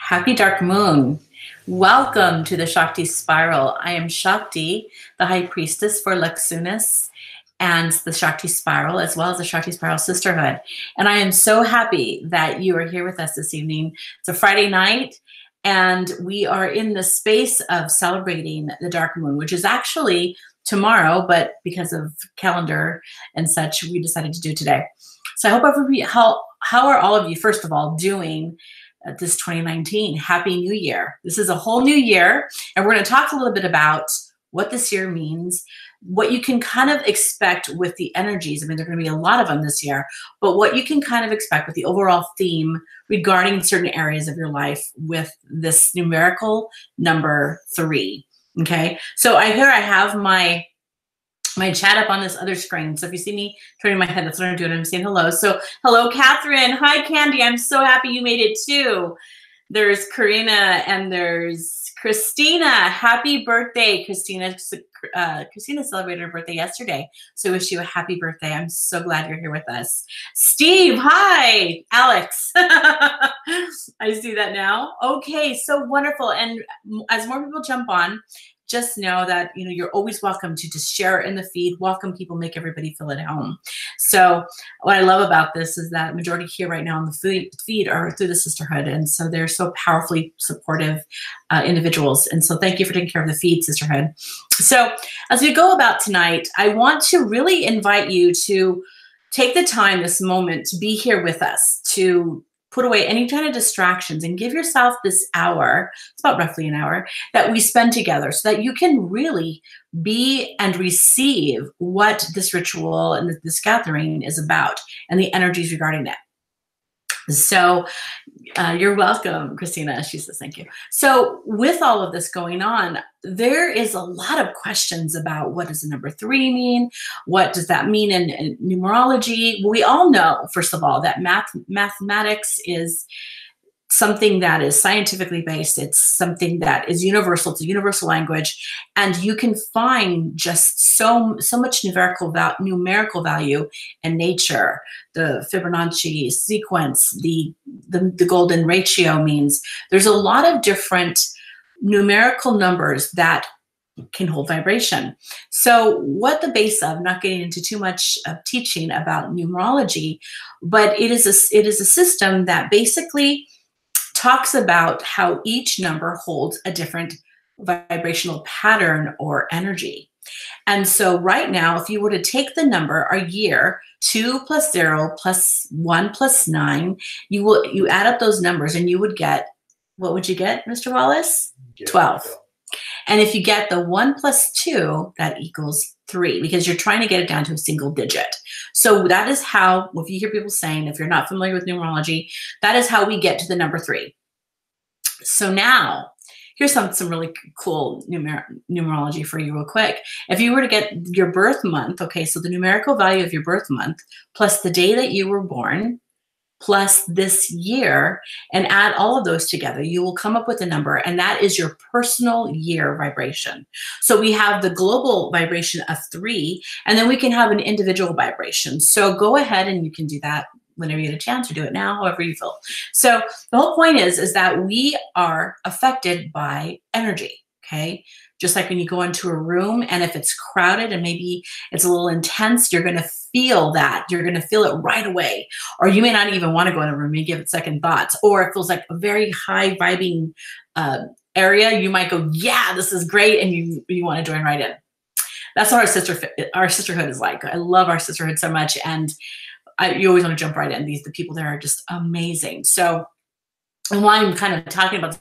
Happy dark moon. Welcome to the Shakti spiral. I am Shakti, the high priestess for Luxunis and the Shakti spiral, as well as the Shakti spiral sisterhood. And I am so happy that you are here with us this evening. It's a Friday night, and we are in the space of celebrating the dark moon, which is actually tomorrow, but because of calendar and such, we decided to do today. So I hope everybody, how are all of you, first of all, doing this 2019? Happy New Year. This is a whole new year, and we're going to talk a little bit about what this year means, what you can kind of expect with the energies. I mean, there are going to be a lot of them this year, but what you can kind of expect with the overall theme regarding certain areas of your life with this numerical number 3. Okay, so I have my chat up on this other screen. So if you see me turning my head, that's what I'm doing. I'm saying hello. So hello, Catherine. Hi, Candy. I'm so happy you made it too. There's Karina and there's Christina. Happy birthday, Christina. Christina celebrated her birthday yesterday. So wish you a happy birthday. I'm so glad you're here with us. Steve, hi. Alex. I see that now. Okay, so wonderful. And as more people jump on, just know that, you know, you're always welcome to just share in the feed, welcome people, make everybody feel at home. So what I love about this is that majority here right now on the feed are through the sisterhood. And so they're so powerfully supportive individuals. And so thank you for taking care of the feed, sisterhood. So as we go about tonight, I want to really invite you to take the time, this moment, to be here with us, to put away any kind of distractions and give yourself this hour, it's about roughly an hour, that we spend together so that you can really be and receive what this ritual and this gathering is about and the energies regarding it. So you're welcome, Christina. She says, thank you. So with all of this going on, there is a lot of questions about what does the number 3 mean? What does that mean in numerology? We all know, first of all, that mathematics is something that is scientifically based. It's something that is universal. It's a universal language. And you can find just so much numerical value in nature. The Fibonacci sequence, the golden ratio means there's a lot of different numerical numbers that can hold vibration. So what the base of, not getting into too much of teaching about numerology, but it is a system that basically talks about how each number holds a different vibrational pattern or energy. And so right now, if you were to take the number, a year, 2 plus 0 plus 1 plus 9, you add up those numbers and you would get, what would you get, Mr. Wallace? 12. And if you get the 1 plus 2, that equals 3, because you're trying to get it down to a single digit. So that is how, if you hear people saying, if you're not familiar with numerology, that is how we get to the number 3. So now, here's some really cool numerology for you real quick. If you were to get your birth month, okay, so the numerical value of your birth month plus the day that you were born plus this year, and add all of those together, you will come up with a number, and that is your personal year vibration. So we have the global vibration of 3, and then we can have an individual vibration. So go ahead and you can do that whenever you get a chance, or do it now, however you feel. So the whole point is that we are affected by energy, okay? Just like when you go into a room, and if it's crowded and maybe it's a little intense, you're going to feel that. You're going to feel it right away. Or you may not even want to go in a room. You give it second thoughts. Or it feels like a very high vibing area. You might go, yeah, this is great. And you want to join right in. That's what our sisterhood is like. I love our sisterhood so much. And you always want to jump right in. The people there are just amazing. So, and why I'm kind of talking about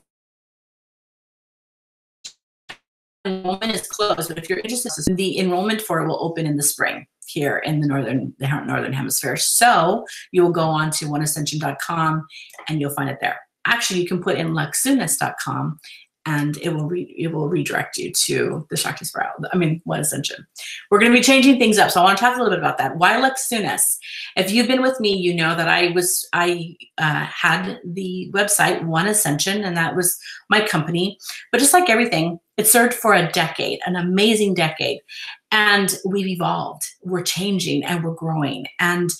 enrollment is closed, but if you're interested, the enrollment for it will open in the spring here in the northern hemisphere. So you will go on to oneascension.com and you'll find it there. Actually, you can put in luxunis.com and it will redirect you to the Shakti spiral. I mean, One Ascension. We're going to be changing things up, so I want to talk a little bit about that. Why Luxunis? If you've been with me, you know that I had the website One Ascension, and that was my company. But just like everything, it served for a decade, an amazing decade, and we've evolved. We're changing and we're growing. And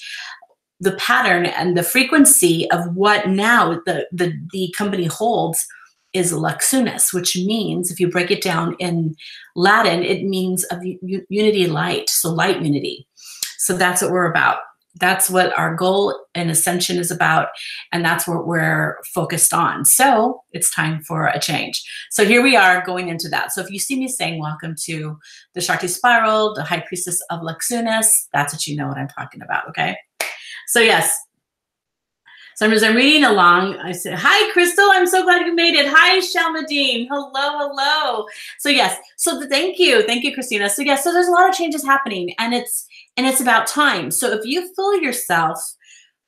the pattern and the frequency of what now the company holds is Luxunis, which means, if you break it down in Latin, it means of unity light, so light unity. So that's what we're about. That's what our goal and ascension is about, and that's what we're focused on. So it's time for a change. So here we are going into that. So if you see me saying, welcome to the Shakti Spiral, the High Priestess of Luxunis, that's what you know what I'm talking about, okay? So yes. So as I'm reading along, I said, hi, Crystal, I'm so glad you made it. Hi, Shalmadine. Hello, hello. So yes, so thank you, Christina. So yes, so there's a lot of changes happening, and it's about time. So if you feel yourself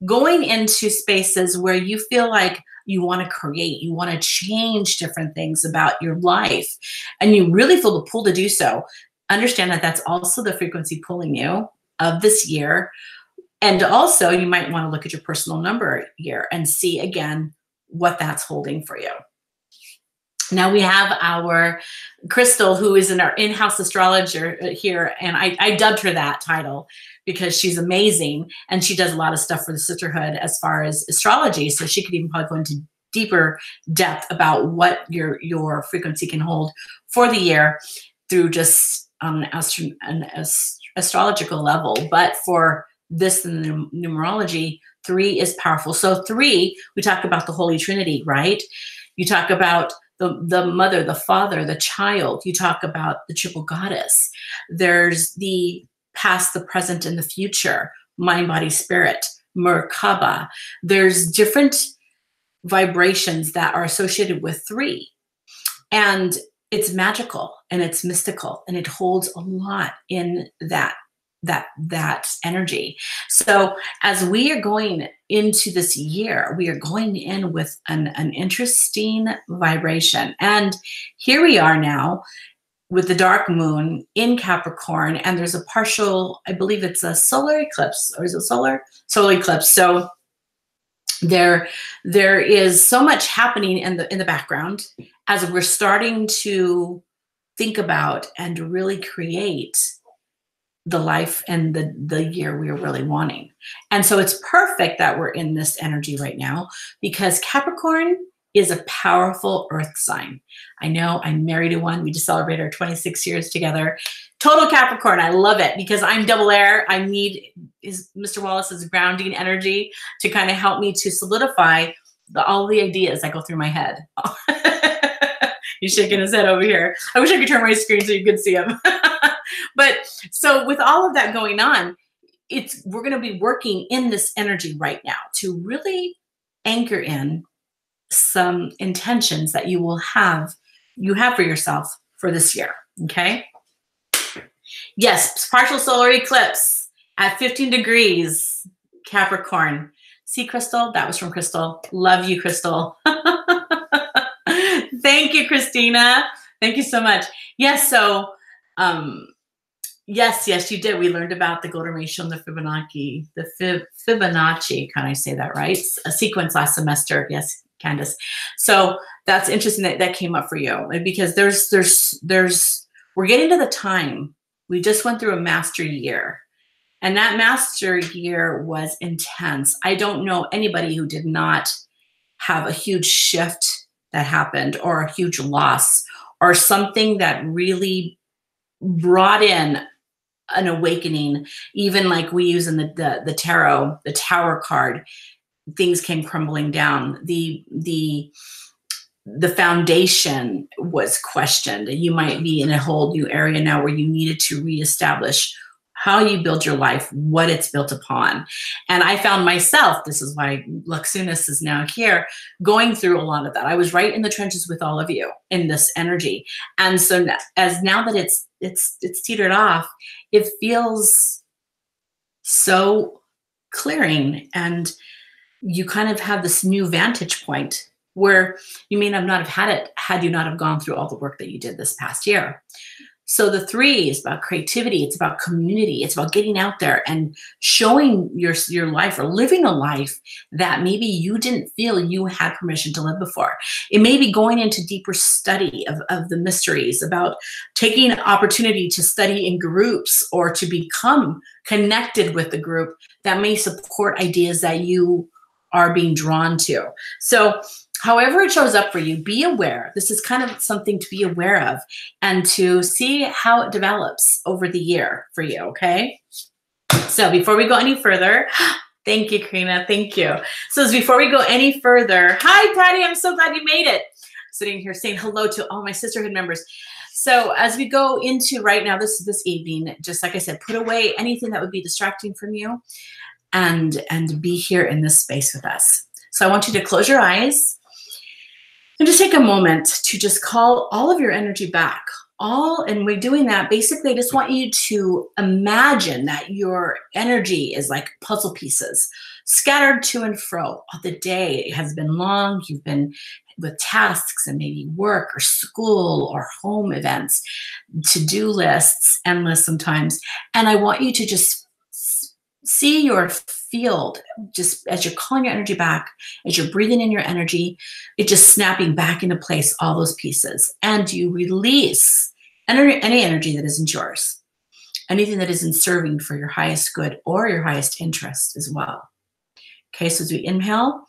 going into spaces where you feel like you want to create, you want to change different things about your life, and you really feel the pull to do so, understand that that's also the frequency pulling you of this year. And also, you might want to look at your personal number here and see again what that's holding for you. Now we have our Crystal, who is our in-house astrologer here, and I dubbed her that title because she's amazing, and she does a lot of stuff for the sisterhood as far as astrology. So she could even probably go into deeper depth about what your frequency can hold for the year through just an astrological level. But for this in the numerology, 3 is powerful. So 3, we talk about the Holy Trinity, right? You talk about the mother, the father, the child. You talk about the triple goddess. There's the past, the present, and the future, mind, body, spirit, Merkaba. There's different vibrations that are associated with 3. And it's magical and it's mystical, and it holds a lot in that energy. So as we are going into this year, we are going in with an interesting vibration. And here we are now with the dark moon in Capricorn, and there's a partial, I believe it's a solar eclipse, or is it solar eclipse? So there is so much happening in the background as we're starting to think about and really create the life and the year we are really wanting. And so it's perfect that we're in this energy right now, because Capricorn is a powerful earth sign. I know, I'm married to one. We just celebrated our 26 years together. Total Capricorn. I love it because I'm double air. I need Mr. Wallace's grounding energy to kind of help me to solidify all the ideas that go through my head. He's shaking his head over here. I wish I could turn my screen so you could see him. But so with all of that going on, we're going to be working in this energy right now to really anchor in some intentions that you have for yourself for this year. Okay. Yes. Partial solar eclipse at 15 degrees Capricorn. See, Crystal, that was from Crystal. Love you, Crystal. Thank you, Christina. Thank you so much. Yes. So, yes, you did. We learned about the golden ratio and the Fibonacci, can I say that right? A sequence last semester. Yes, Candace. So that's interesting that came up for you, because we're getting to the time. We just went through a master year, and that master year was intense. I don't know anybody who did not have a huge shift that happened, or a huge loss, or something that really brought in an awakening. Even like we use in the tarot, the Tower card, things came crumbling down. The foundation was questioned. You might be in a whole new area now where you needed to reestablish how you build your life, what it's built upon. And I found myself, this is why Luxunis is now here, going through a lot of that. I was right in the trenches with all of you in this energy. And so now that it's teetered off, it feels so clearing, and you kind of have this new vantage point where you may not have had it had you not have gone through all the work that you did this past year. So the 3 is about creativity. It's about community. It's about getting out there and showing your life or living a life that maybe you didn't feel you had permission to live before. It may be going into deeper study of the mysteries, about taking an opportunity to study in groups or to become connected with the group that may support ideas that you are being drawn to. So however it shows up for you, be aware. This is kind of something to be aware of and to see how it develops over the year for you, okay? So before we go any further, thank you, Karina, thank you. So before we go any further, hi, Patty, I'm so glad you made it. Sitting here saying hello to all my sisterhood members. So as we go into right now, this evening, just like I said, put away anything that would be distracting from you and be here in this space with us. So I want you to close your eyes and just take a moment to just call all of your energy back. And we're doing that, basically, I just want you to imagine that your energy is like puzzle pieces scattered to and fro. The day has been long. You've been with tasks and maybe work or school or home events, to-do lists, endless sometimes. And I want you to just see your field, just as you're calling your energy back, as you're breathing in your energy, it's just snapping back into place, all those pieces. And you release any energy that isn't yours, anything that isn't serving for your highest good or your highest interest as well. Okay, so as we inhale,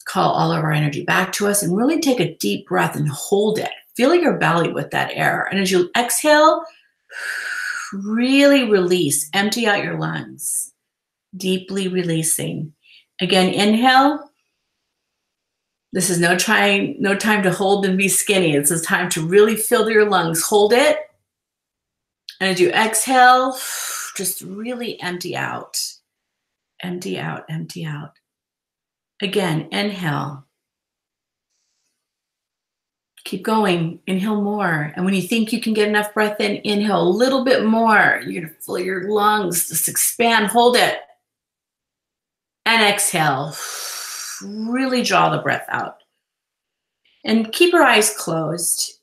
call all of our energy back to us and really take a deep breath and hold it. Fill your belly with that air. And as you exhale, really release, empty out your lungs, deeply releasing. Again, inhale. This is no time to hold and be skinny. This is time to really fill your lungs. Hold it. And as you exhale, just really empty out. Empty out, empty out. Again, inhale. Keep going. Inhale more. And when you think you can get enough breath in, inhale a little bit more. You're going to fill your lungs. Just expand. Hold it. And exhale. Really draw the breath out. And keep your eyes closed.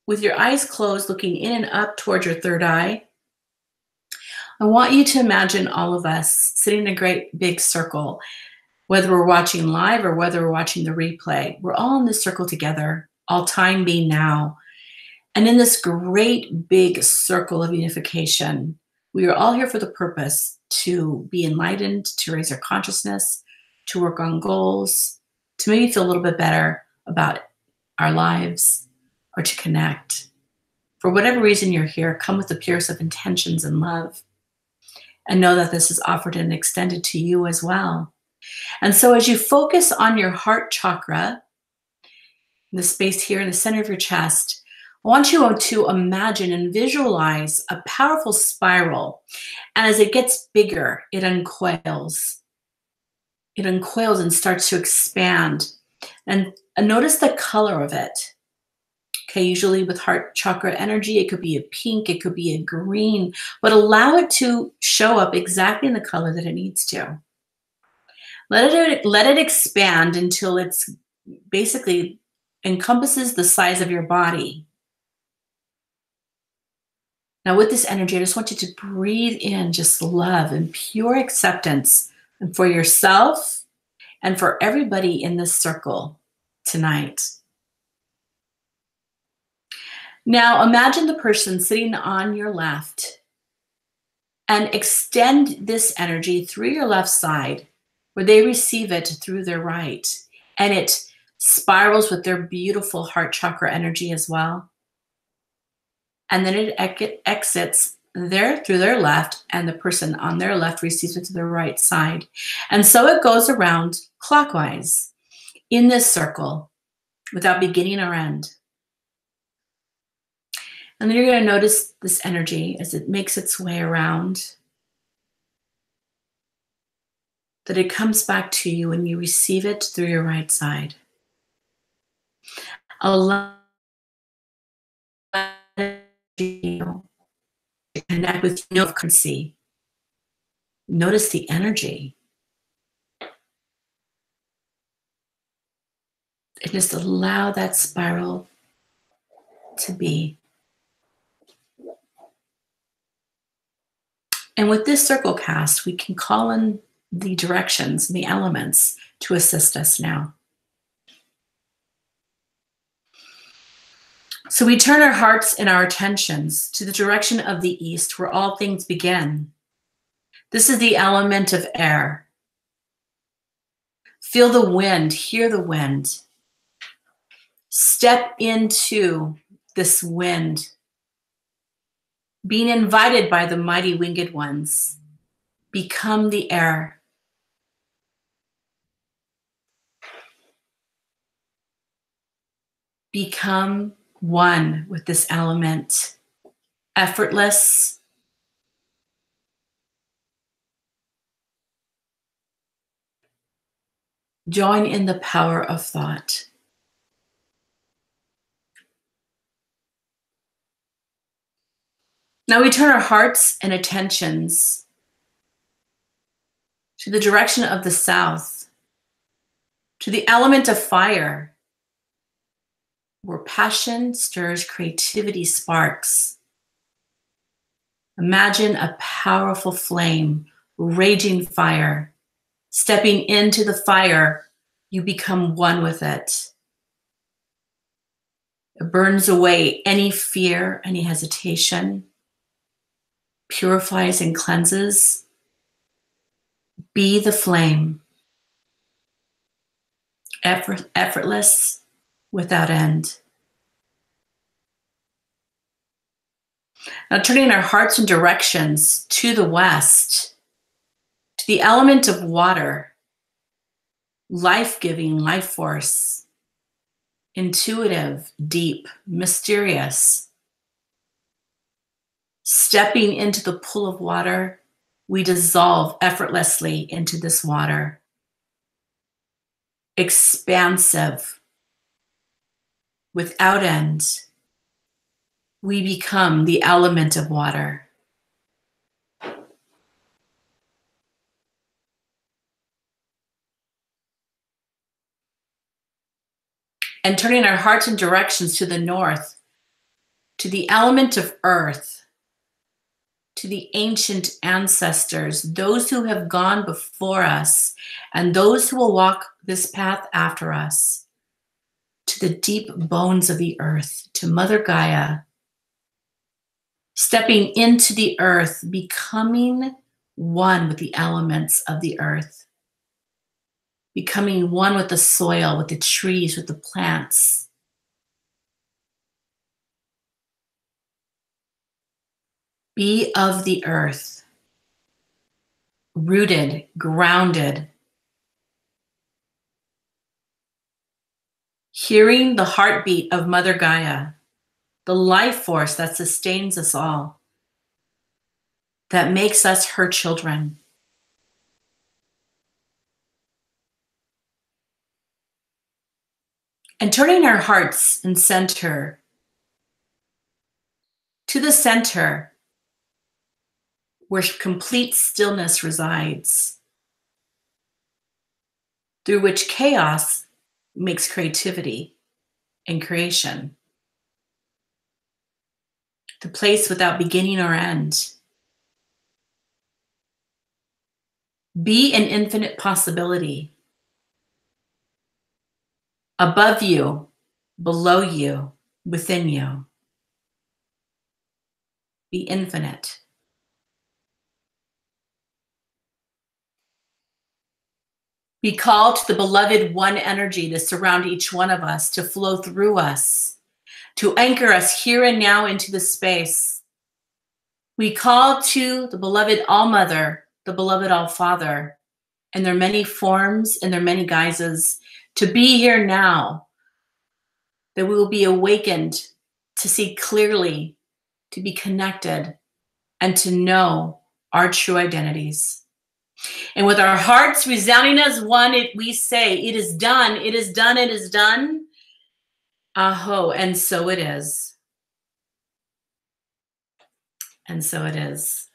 With your eyes closed, looking in and up towards your third eye, I want you to imagine all of us sitting in a great big circle, whether we're watching live or whether we're watching the replay. We're all in this circle together, all time being now. And in this great big circle of unification, we are all here for the purpose to be enlightened, to raise our consciousness, to work on goals, to maybe feel a little bit better about our lives, or to connect. For whatever reason you're here, come with the purest of intentions and love. And know that this is offered and extended to you as well. And so as you focus on your heart chakra, the space here in the center of your chest, I want you to imagine and visualize a powerful spiral. And as it gets bigger, it uncoils. It uncoils and starts to expand. And notice the color of it. Okay, usually with heart chakra energy, it could be a pink, it could be a green, but allow it to show up exactly in the color that it needs to. Let it expand until it's basically encompasses the size of your body. Now with this energy, I just want you to breathe in just love and pure acceptance for yourself and for everybody in this circle tonight. Now imagine the person sitting on your left and extend this energy through your left side where they receive it through their right. And it spirals with their beautiful heart chakra energy as well. And then it exits through their left, and the person on their left receives it to their right side. And so it goes around clockwise in this circle without beginning or end. And then you're going to notice this energy as it makes its way around, that it comes back to you when you receive it through your right side. Allow you to connect with your frequency. Notice the energy. And just allow that spiral to be. And with this circle cast, we can call in the directions and the elements to assist us now. So we turn our hearts and our attentions to the direction of the east, where all things begin. This is the element of air. Feel the wind, hear the wind. Step into this wind, being invited by the mighty winged ones. Become the air. Become one with this element. Effortless. Join in the power of thought. Now we turn our hearts and attentions to the direction of the south, to the element of fire, where passion stirs, creativity sparks. Imagine a powerful flame, raging fire. Stepping into the fire, you become one with it. It burns away any fear, any hesitation, purifies and cleanses. Be the flame, effortless, without end. Now turning our hearts and directions to the west, to the element of water, life-giving, life force, intuitive, deep, mysterious. Stepping into the pool of water, we dissolve effortlessly into this water. Expansive, without end, we become the element of water. And turning our hearts and directions to the north, to the element of earth, to the ancient ancestors, those who have gone before us, and those who will walk this path after us, to the deep bones of the earth, to Mother Gaia, stepping into the earth, becoming one with the elements of the earth, becoming one with the soil, with the trees, with the plants. Be of the earth, rooted, grounded, hearing the heartbeat of Mother Gaia, the life force that sustains us all, that makes us her children. And turning our hearts and center to the center where complete stillness resides, through which chaos makes creativity and creation. The place without beginning or end. Be an infinite possibility. Above you, below you, within you. Be infinite. Be called to the beloved one energy to surround each one of us, to flow through us, to anchor us here and now into the space. We call to the beloved All-Mother, the beloved All-Father, in their many forms, in their many guises, to be here now, that we will be awakened to see clearly, to be connected, and to know our true identities. And with our hearts resounding as one, we say, it is done, it is done, it is done. Aho, and so it is. And so it is.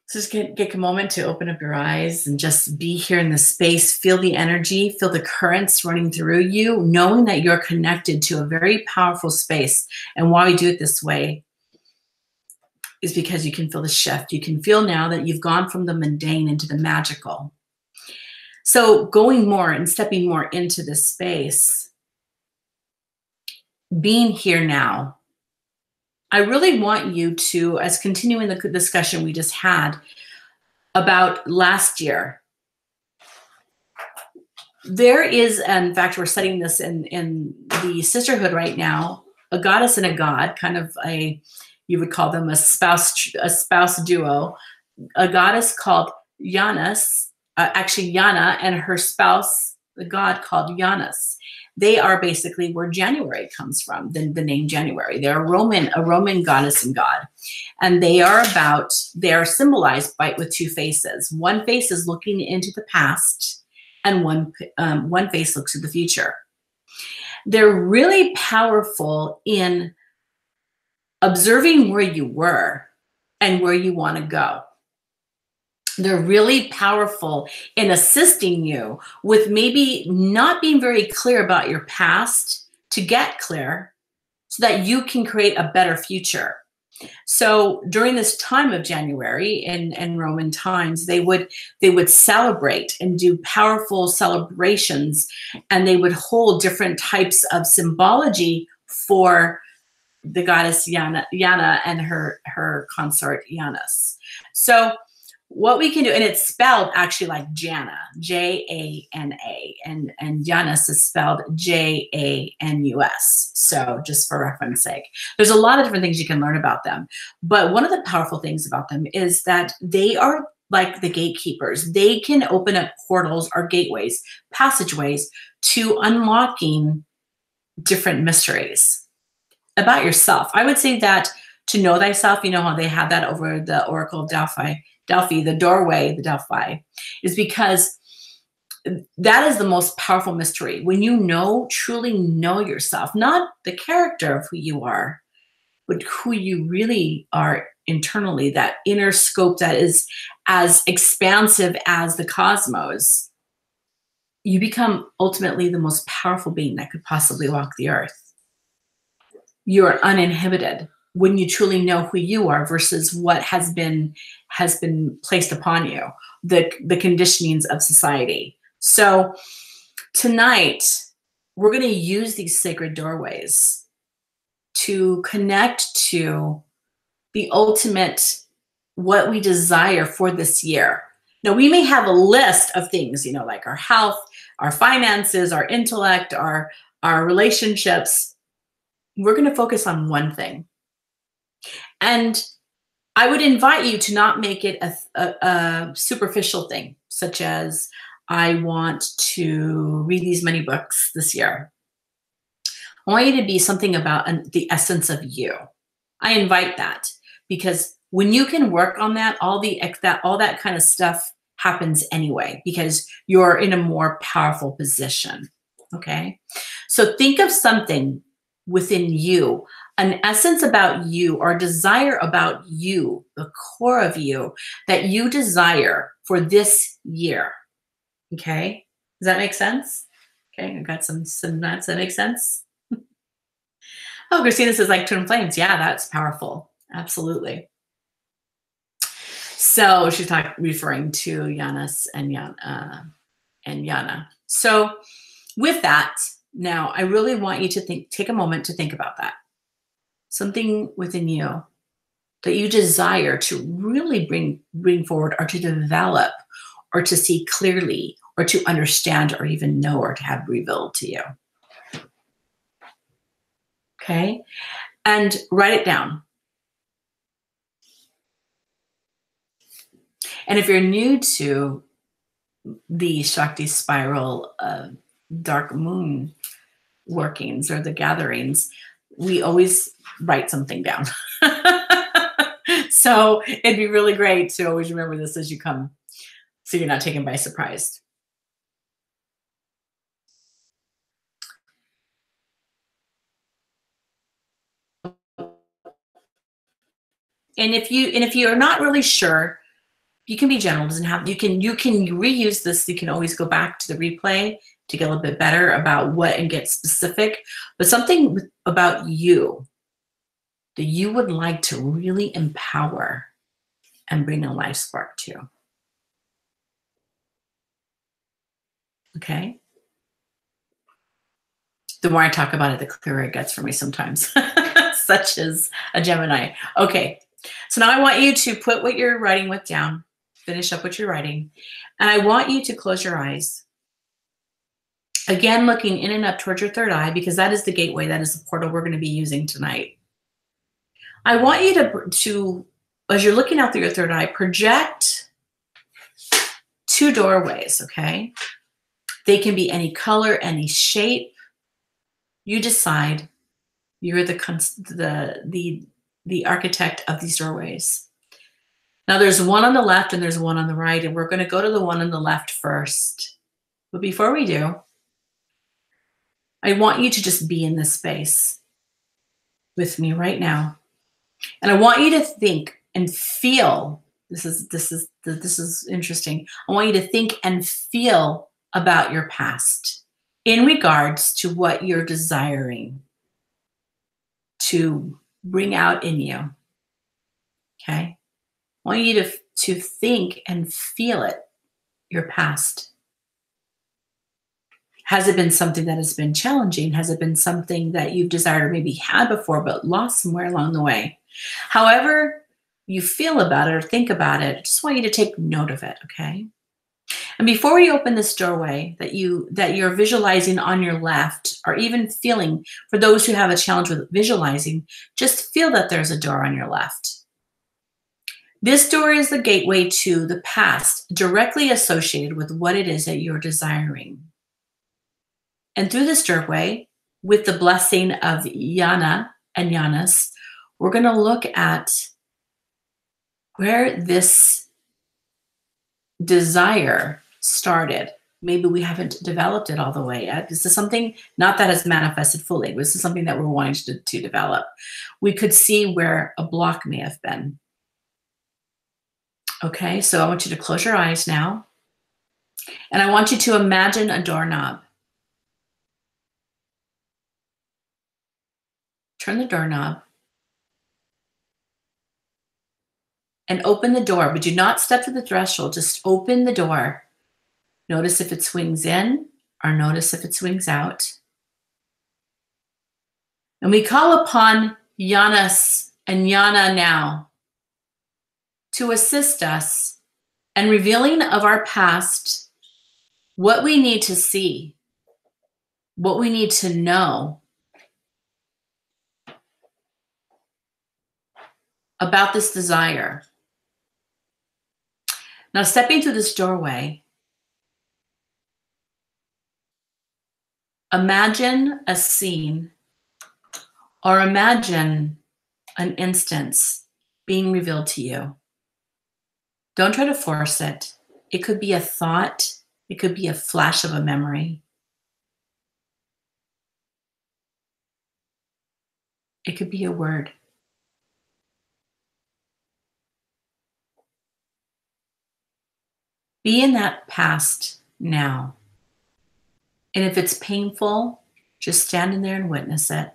So just take a moment to open up your eyes and just be here in the space. Feel the energy, feel the currents running through you, knowing that you're connected to a very powerful space. And why we do it this way, is because you can feel the shift. You can feel now that you've gone from the mundane into the magical. So going more and stepping more into this space, being here now, I really want you to, as continuing the discussion we just had about last year, there is, in fact, we're studying this in the sisterhood right now, a goddess and a god, kind of you would call them a spouse duo, a goddess called Janus, actually Yana, and her spouse, the god called Janus. They are basically where January comes from, the name January. They're a Roman goddess and god. And they are symbolized with two faces. One face is looking into the past, and one face looks at the future. They're really powerful in observing where you were and where you want to go. They're really powerful in assisting you with maybe not being very clear about your past to get clear so that you can create a better future. So during this time of January in Roman times, they would celebrate and do powerful celebrations, and they would hold different types of symbology for the goddess Yana and her consort Janus. So what we can do, and it's spelled actually like Jana, J-A-N-A, and Janus is spelled J-A-N-U-S. So just for reference sake, there's a lot of different things you can learn about them. But one of the powerful things about them is that they are like the gatekeepers. They can open up portals or gateways, passageways to unlocking different mysteries about yourself. I would say that to know thyself, you know how they have that over the Oracle of Delphi, the doorway, the Delphi, is because that is the most powerful mystery. When you truly know yourself, not the character of who you are, but who you really are internally, that inner scope that is as expansive as the cosmos, you become ultimately the most powerful being that could possibly walk the earth. You are uninhibited when you truly know who you are versus what has been placed upon you, the conditionings of society. So tonight, we're going to use these sacred doorways to connect to the ultimate, what we desire for this year. Now, we may have a list of things, like our health, our finances, our intellect, our relationships. We're going to focus on one thing. And I would invite you to not make it a superficial thing, such as, I want to read these many books this year. I want you to be something about the essence of you. I invite that, because when you can work on that, all that kind of stuff happens anyway, because you're in a more powerful position. Okay? So think of something within you, an essence about you, or desire about you, the core of you, that you desire for this year. Okay? Does that make sense? Okay, I've got some nods. That make sense? Oh, Christina says, like twin flames. Yeah, that's powerful. Absolutely. So she's referring to Janus and Yana. So with that, now I really want you to take a moment to think about that. Something within you that you desire to really bring forward, or to develop, or to see clearly, or to understand, or even know, or to have revealed to you. Okay? And write it down. And if you're new to the Shakti spiral dark moon workings or the gatherings, we always write something down. So it'd be really great to always remember this as you come, so you're not taken by surprise. And if you are not really sure, you can be general. You can reuse this. You can always go back to the replay to get a little bit better about what and get specific. But something about you that you would like to really empower and bring a life spark to. Okay? The more I talk about it, the clearer it gets for me sometimes, such as a Gemini. Okay, so now I want you to put what you're writing with down, finish up what you're writing, and I want you to close your eyes. Again, looking in and up towards your third eye, because that is the gateway, that is the portal we're going to be using tonight. I want you to, as you're looking out through your third eye, project 2 doorways, okay? They can be any color, any shape. You decide. You're the architect of these doorways. Now there's one on the left and there's one on the right, and we're going to go to the one on the left first. But before we do, I want you to just be in this space with me right now. And I want you to think and feel, this is interesting. I want you to think and feel about your past in regards to what you're desiring to bring out in you. Okay? I want you to think and feel it, your past. Has it been something that has been challenging? Has it been something that you've desired or maybe had before but lost somewhere along the way? However you feel about it or think about it, I just want you to take note of it, okay? And before we open this doorway that you're visualizing on your left, or even feeling, for those who have a challenge with visualizing, just feel that there's a door on your left. This door is the gateway to the past, directly associated with what it is that you're desiring. And through this doorway, with the blessing of Yana and Yanis, we're going to look at where this desire started. Maybe we haven't developed it all the way yet. This is something not that has manifested fully. This is something that we're wanting to develop. We could see where a block may have been. Okay, so I want you to close your eyes now. And I want you to imagine a doorknob. Turn the doorknob and open the door, but do not step to the threshold. Just open the door. Notice if it swings in or notice if it swings out. And we call upon Yanis and Yana now to assist us in revealing of our past, what we need to see, what we need to know about this desire. Now, stepping through this doorway, imagine a scene or imagine an instance being revealed to you. Don't try to force it. It could be a thought. It could be a flash of a memory. It could be a word. Be in that past now. And if it's painful, just stand in there and witness it.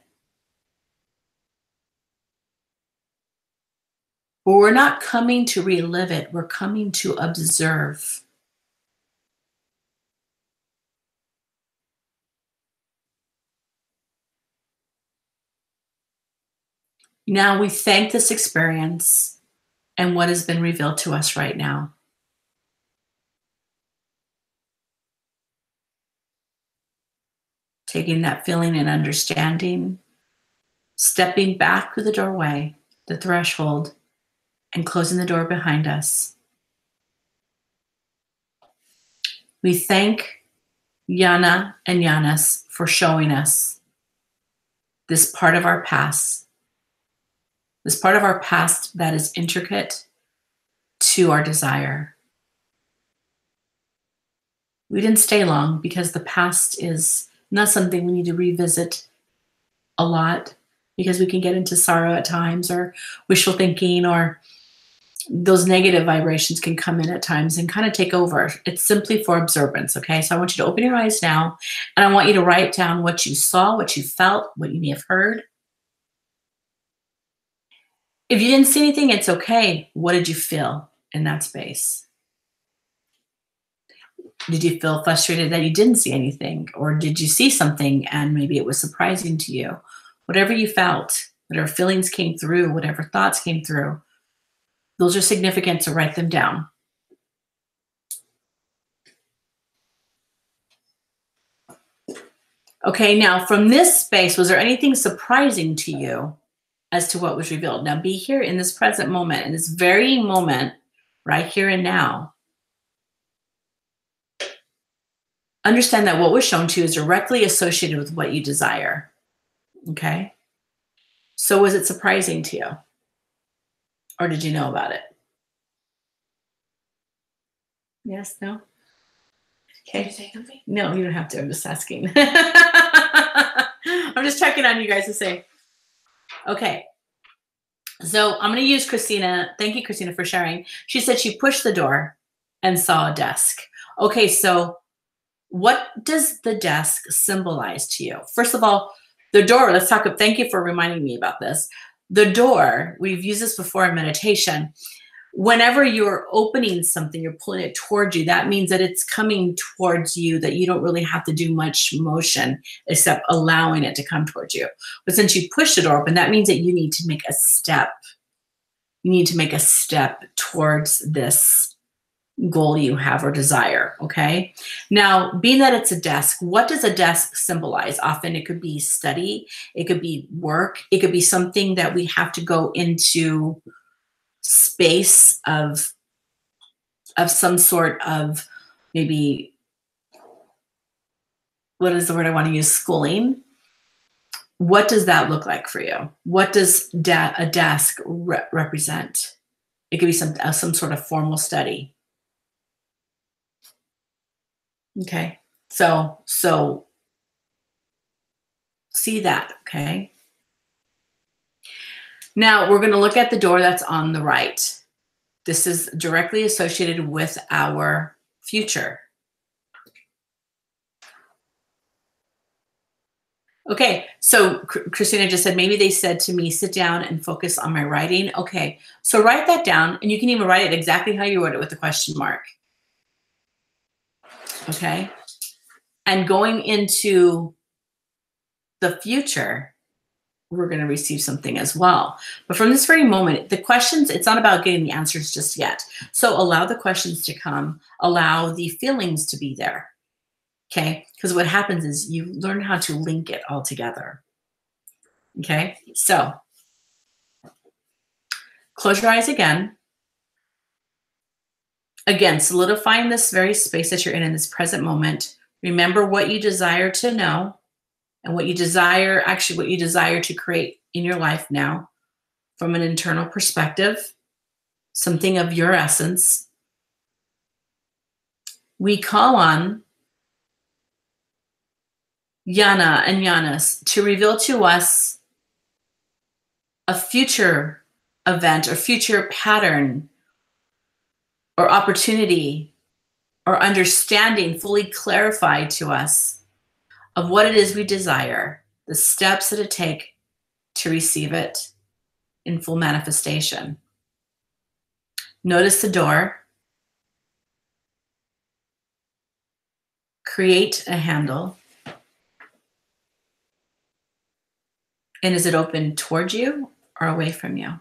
But we're not coming to relive it. We're coming to observe. Now we thank this experience and what has been revealed to us right now. Taking that feeling and understanding, stepping back through the doorway, the threshold, and closing the door behind us. We thank Yana and Yanis for showing us this part of our past, this part of our past that is intricate to our desire. We didn't stay long because the past is not something we need to revisit a lot, because we can get into sorrow at times, or wishful thinking, or those negative vibrations can come in at times and kind of take over. It's simply for observance, okay? So I want you to open your eyes now, and I want you to write down what you saw, what you felt, what you may have heard. If you didn't see anything, it's okay. What did you feel in that space? Did you feel frustrated that you didn't see anything? Or did you see something and maybe it was surprising to you? Whatever you felt, whatever feelings came through, whatever thoughts came through, those are significant to write them down. Okay, now from this space, was there anything surprising to you as to what was revealed? Now be here in this present moment, in this very moment, right here and now. Understand that what was shown to you is directly associated with what you desire. Okay? So was it surprising to you? Or did you know about it? Yes, no? Okay. Can you say something? No, you don't have to. I'm just asking. I'm just checking on you guys to say. Okay. So I'm going to use Christina. Thank you, Christina, for sharing. She said she pushed the door and saw a desk. Okay, so what does the desk symbolize to you? First of all, the door, let's talk. Thank you for reminding me about this. The door, we've used this before in meditation. Whenever you're opening something, you're pulling it towards you, that means that it's coming towards you, that you don't really have to do much motion except allowing it to come towards you. But since you push the door open, that means that you need to make a step. You need to make a step towards this goal you have or desire, okay? Now, being that it's a desk, what does a desk symbolize? Often it could be study, it could be work, it could be something that we have to go into space of some sort of, maybe, what is the word I want to use? Schooling. What does that look like for you? What does a desk represent? It could be some sort of formal study. Okay, so see that, okay? Now we're going to look at the door that's on the right. This is directly associated with our future. Okay, so Christina just said, maybe they said to me, sit down and focus on my writing. Okay, so write that down, and you can even write it exactly how you wrote it with the question mark. Okay, and going into the future, we're going to receive something as well. But from this very moment, the questions, it's not about getting the answers just yet. So allow the questions to come, allow the feelings to be there. Okay, because what happens is you learn how to link it all together. Okay, so close your eyes again. Again, solidifying this very space that you're in this present moment. Remember what you desire to know and what you desire, actually what you desire to create in your life now from an internal perspective, something of your essence. We call on Yana and Yanis to reveal to us a future event or future pattern or opportunity or understanding fully clarified to us of what it is we desire, the steps that it takes to receive it in full manifestation. Notice the door. Create a handle. And is it open toward you or away from you?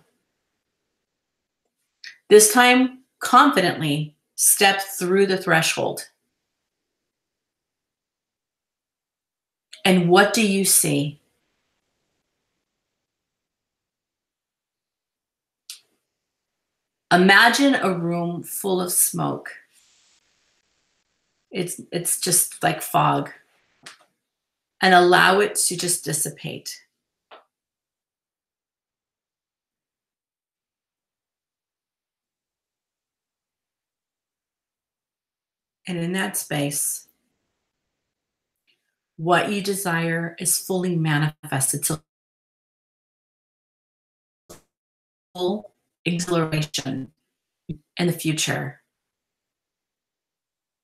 This time, confidently step through the threshold. And what do you see? Imagine a room full of smoke. It's just like fog. And allow it to just dissipate. And in that space, what you desire is fully manifested. So full exhilaration in the future.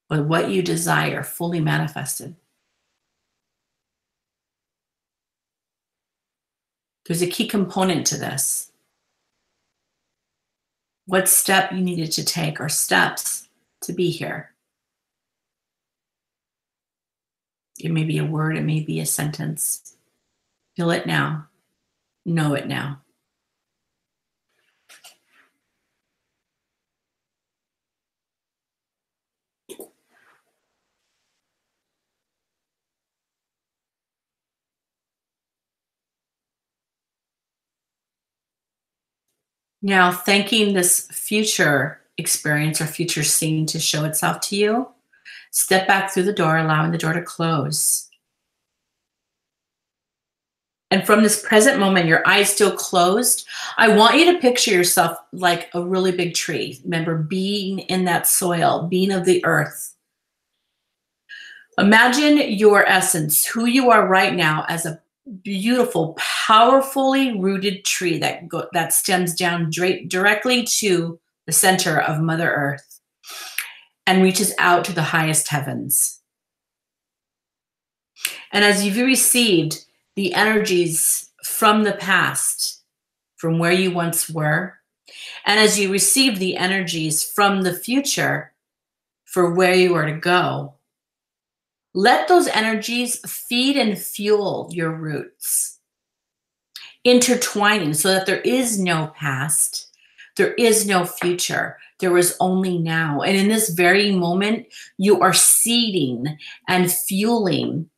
But what you desire fully manifested. There's a key component to this. what step you needed to take or steps to be here. It may be a word, it may be a sentence. Feel it now. Know it now. Now, thanking this future experience or future scene to show itself to you, step back through the door, allowing the door to close. And from this present moment, your eyes still closed, I want you to picture yourself like a really big tree. Remember, being in that soil, being of the earth. Imagine your essence, who you are right now, as a beautiful, powerfully rooted tree that stems down directly to the center of Mother Earth and reaches out to the highest heavens. And as you've received the energies from the past, from where you once were, and as you receive the energies from the future for where you are to go, let those energies feed and fuel your roots, intertwining so that there is no past, there is no future, there is only now. And in this very moment, you are seeding and fueling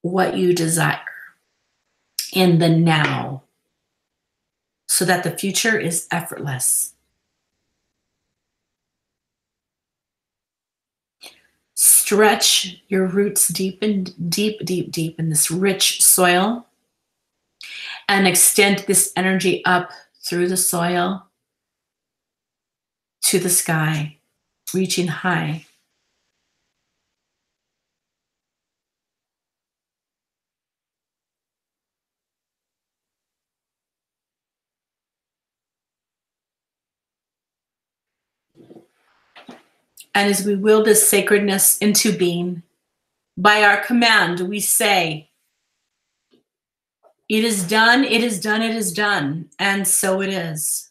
what you desire in the now, so that the future is effortless. Stretch your roots deep and deep in this rich soil, and extend this energy up through the soil to the sky, reaching high. And as we will this sacredness into being, by our command, we say, it is done, it is done, it is done, and so it is.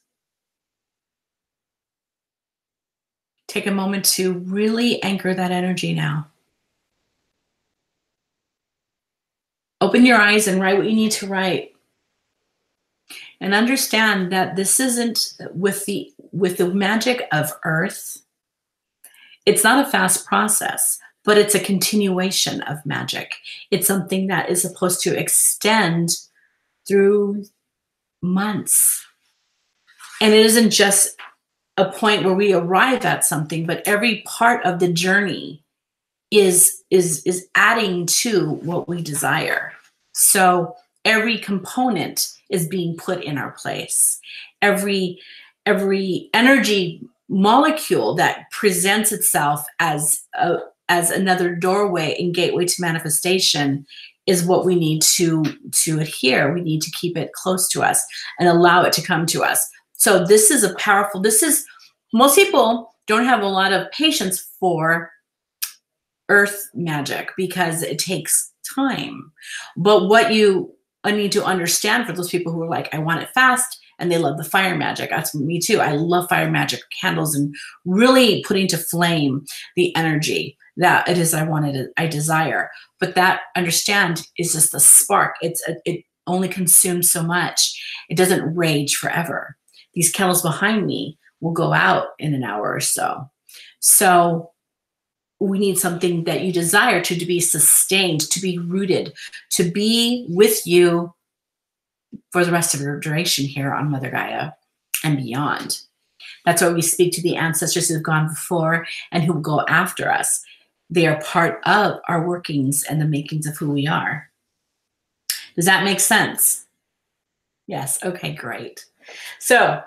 Take a moment to really anchor that energy now. Open your eyes and write what you need to write. And understand that this isn't with the magic of Earth. It's not a fast process, but it's a continuation of magic. It's something that is supposed to extend through months. And it isn't just a point where we arrive at something, but every part of the journey is adding to what we desire. So every component is being put in our place. Every energy molecule that presents itself as another doorway and gateway to manifestation is what we need to adhere. We need to keep it close to us and allow it to come to us. So this is most people don't have a lot of patience for earth magic because it takes time. But what you need to understand, for those people who are like, I want it fast, and they love the fire magic. That's me too. I love fire magic, candles, and really putting to flame the energy that it is I desire. But that, understand, is just the spark. It only consumes so much. It doesn't rage forever. These candles behind me will go out in an hour or so. So we need something that you desire to be sustained, to be rooted, to be with you for the rest of your duration here on Mother Gaia and beyond. That's why we speak to the ancestors who have gone before and who will go after us. They are part of our workings and the makings of who we are. Does that make sense? Yes. Okay, great. So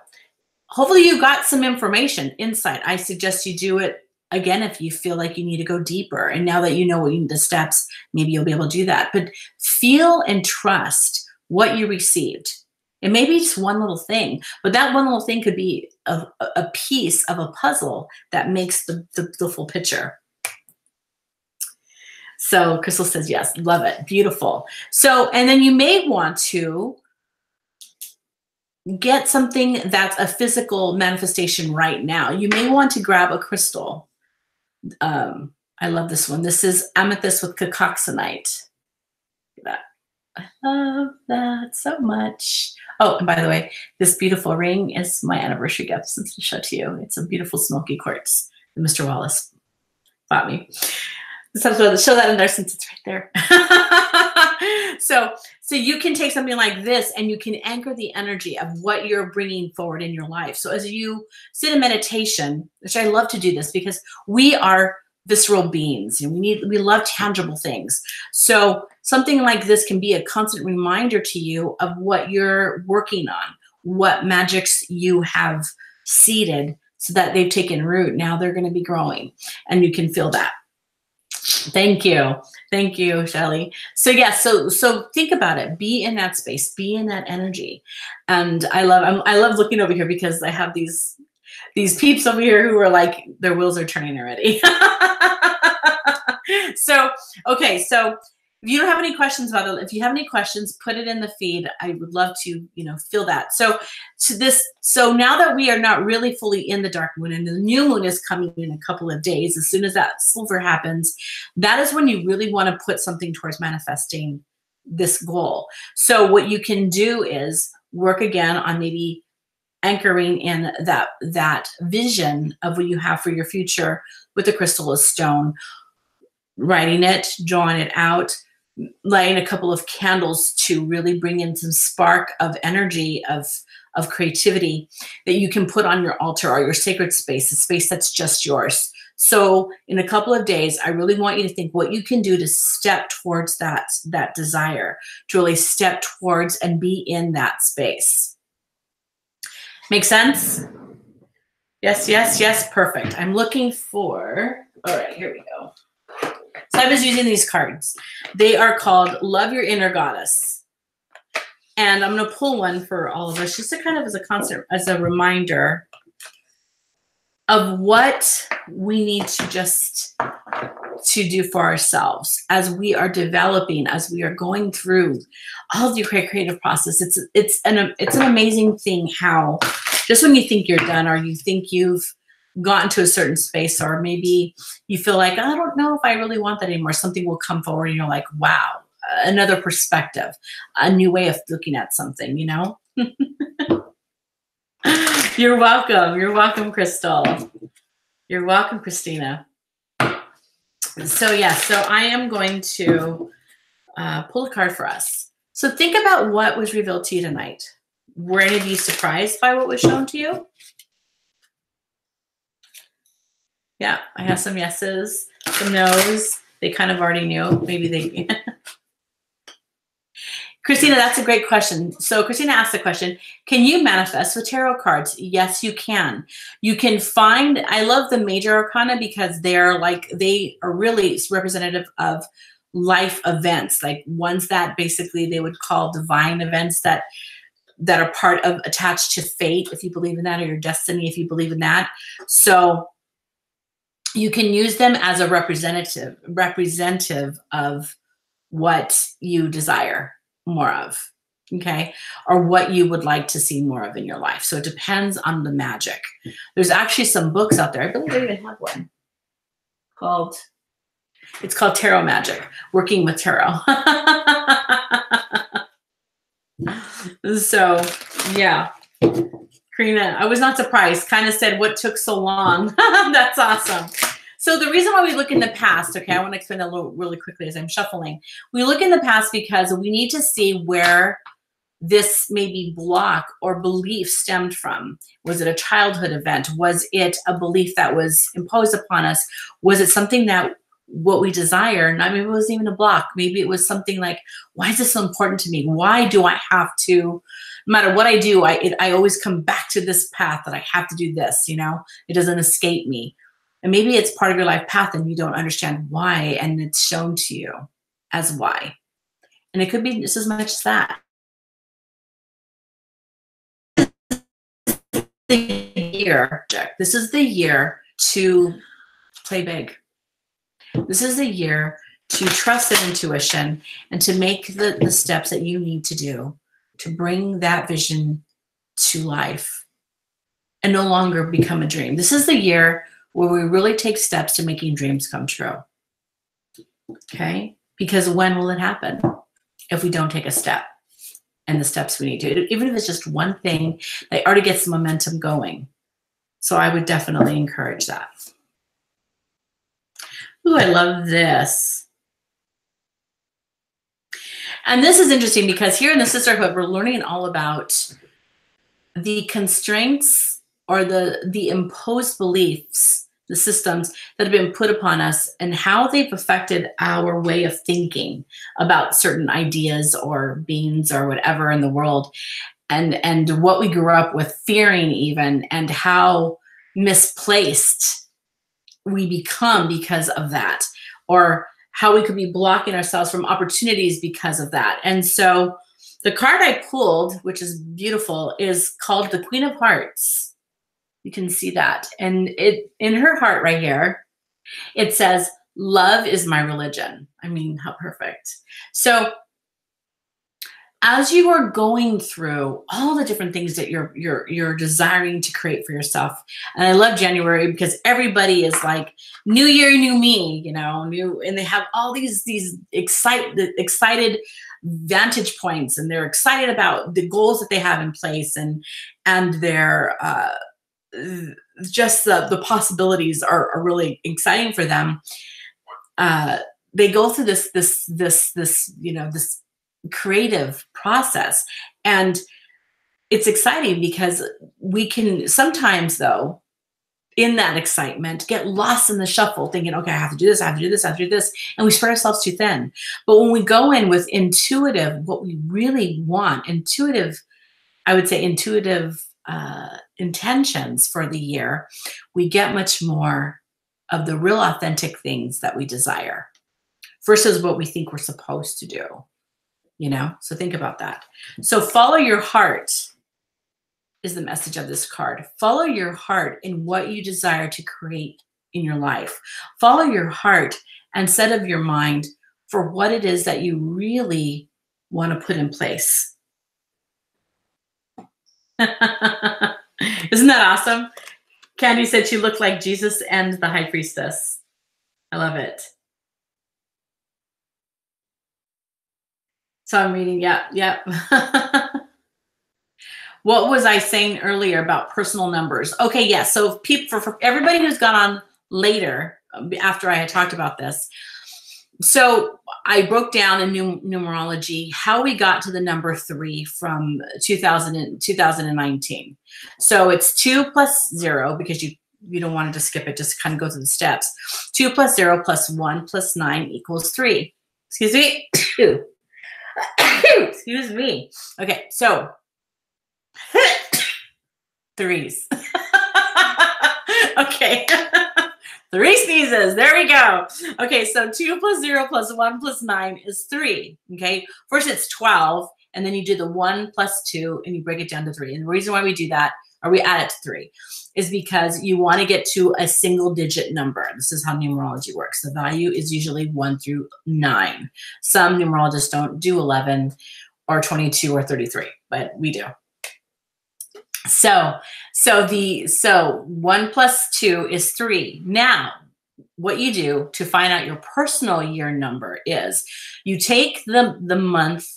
hopefully you got some information, insight. I suggest you do it again if you feel like you need to go deeper. And now that you know the steps, maybe you'll be able to do that. But feel and trust what you received. It may be just one little thing, but that one little thing could be a piece of a puzzle that makes the full picture. So Crystal says, yes, love it. Beautiful. So, and then you may want to get something that's a physical manifestation right now. You may want to grab a crystal. I love this one. This is amethyst with cacoxanite. Look at that. I love that so much. Oh, and by the way, this beautiful ring is my anniversary gift since I showed to you. It's a beautiful smoky quartz that Mr. Wallace bought me. Let's show that in there since it's right there. So you can take something like this and you can anchor the energy of what you're bringing forward in your life. So as you sit in meditation, which I love to do this because we are visceral beings and we love tangible things. So something like this can be a constant reminder to you of what you're working on, what magics you have seeded so that they've taken root. Now they're going to be growing and you can feel that. Thank you. Thank you, Shelly. So yeah, so think about it. Be in that space, be in that energy. And I love looking over here because I have these peeps over here who are like, their wheels are turning already. So, okay. So if you don't have any questions about it, if you have any questions, put it in the feed. I would love to, feel that. So now that we are not really fully in the dark moon and the new moon is coming in a couple of days, as soon as that silver happens, that is when you really want to put something towards manifesting this goal. So what you can do is work again on maybe anchoring in that vision of what you have for your future with the crystal of stone, writing it, drawing it out, lighting a couple of candles to really bring in some spark of energy of creativity that you can put on your altar or your sacred space, a space that's just yours. So in a couple of days, I really want you to think what you can do to step towards that desire, to really step towards and be in that space. Make sense? Yes, yes, yes. Perfect. I'm looking for, all right, here we go. So I was using these cards. They are called Love Your Inner Goddess. And I'm going to pull one for all of us just to kind of as a reminder of what we need to do for ourselves as we are developing, as we are going through all of the creative process. It's an amazing thing how just when you think you're done or you think you've gotten to a certain space, or maybe you feel like, I don't know if I really want that anymore, something will come forward and you're like, wow, another perspective, a new way of looking at something, You're welcome. You're welcome, Crystal. You're welcome, Christina. So yeah, so I am going to pull a card for us. So think about what was revealed to you tonight. Were any of you surprised by what was shown to you? Yeah, I have some yeses, some nos. They kind of already knew. Maybe they... Christina, that's a great question. So Christina asked the question, can you manifest with tarot cards? Yes, you can. You can find, I love the major arcana because they are really representative of life events, like ones that basically they would call divine events that are part of attached to fate, if you believe in that, or your destiny, if you believe in that. So you can use them as a representative of what you desire more of, okay? Or what you would like to see more of in your life. So it depends on the magic. There's actually some books out there. I believe I even have one it's called Tarot Magic, Working with Tarot. So yeah, Karina, I was not surprised. Kind of said, what took so long? That's awesome. So the reason why we look in the past, okay, I want to explain that really quickly as I'm shuffling. We look in the past because we need to see where this maybe block or belief stemmed from. Was it a childhood event? Was it a belief that was imposed upon us? Was it something that what we desire? Not maybe it wasn't even a block. Maybe it was something like, why is this so important to me? Why do I have to, no matter what I do, I always come back to this path that I have to do this, you know? It doesn't escape me. And maybe it's part of your life path and you don't understand why, and it's shown to you as why. And it could be just as much as that. This is the year to play big. This is the year to trust that intuition and to make the steps that you need to do to bring that vision to life and no longer become a dream. This is the year where we really take steps to making dreams come true. Okay? Because when will it happen if we don't take a step and the steps we need to? Even if it's just one thing that already gets the momentum going. So I would definitely encourage that. Ooh, I love this. And this is interesting because here in the sisterhood, we're learning all about the constraints or the imposed beliefs, the systems that have been put upon us and how they've affected our way of thinking about certain ideas or beings or whatever in the world, and what we grew up with fearing even, and how misplaced we become because of that, or how we could be blocking ourselves from opportunities because of that. And so the card I pulled, which is beautiful, is called the Queen of Hearts. You can see that. And it in her heart right here, it says, love is my religion. I mean, how perfect. So as you are going through all the different things that you're desiring to create for yourself, and I love January because everybody is like, new year, new me, you know, new, and they have all these excited vantage points, and they're excited about the goals that they have in place, and their just the possibilities are really exciting for them. They go through this you know, this creative process, and it's exciting because we can sometimes, though, in that excitement, get lost in the shuffle, thinking, okay, I have to do this, I have to do this, I have to do this, and we spread ourselves too thin. But when we go in with intuitive, what we really want, intuitive, I would say intuitive intentions for the year, we get much more of the real authentic things that we desire versus what we think we're supposed to do. You know, so think about that. So follow your heart is the message of this card. Follow your heart in what you desire to create in your life. Follow your heart and set of your mind for what it is that you really want to put in place. Isn't that awesome? Candy said she looked like Jesus and the High Priestess. I love it. So I'm reading, yep. What was I saying earlier about personal numbers? Okay, yes. So for everybody who's gone on later, after I had talked about this, so I broke down in numerology how we got to the number 3 from 2019. So it's 2 plus 0, because you don't want to just skip it, just kind of go through the steps. 2 plus 0 plus 1 plus 9 equals 3. Excuse me. Excuse me. Okay, so 3s. Okay. 3 sneezes. There we go. Okay, so 2 plus 0 plus 1 plus 9 is 3. Okay, first it's 12, and then you do the 1 plus 2, and you break it down to 3. And the reason why we do that, or we add it to 3, is because you want to get to a single-digit number. This is how numerology works. The value is usually 1 through 9. Some numerologists don't do 11 or 22 or 33, but we do. So 1 plus 2 is 3. Now, what you do to find out your personal year number is you take the month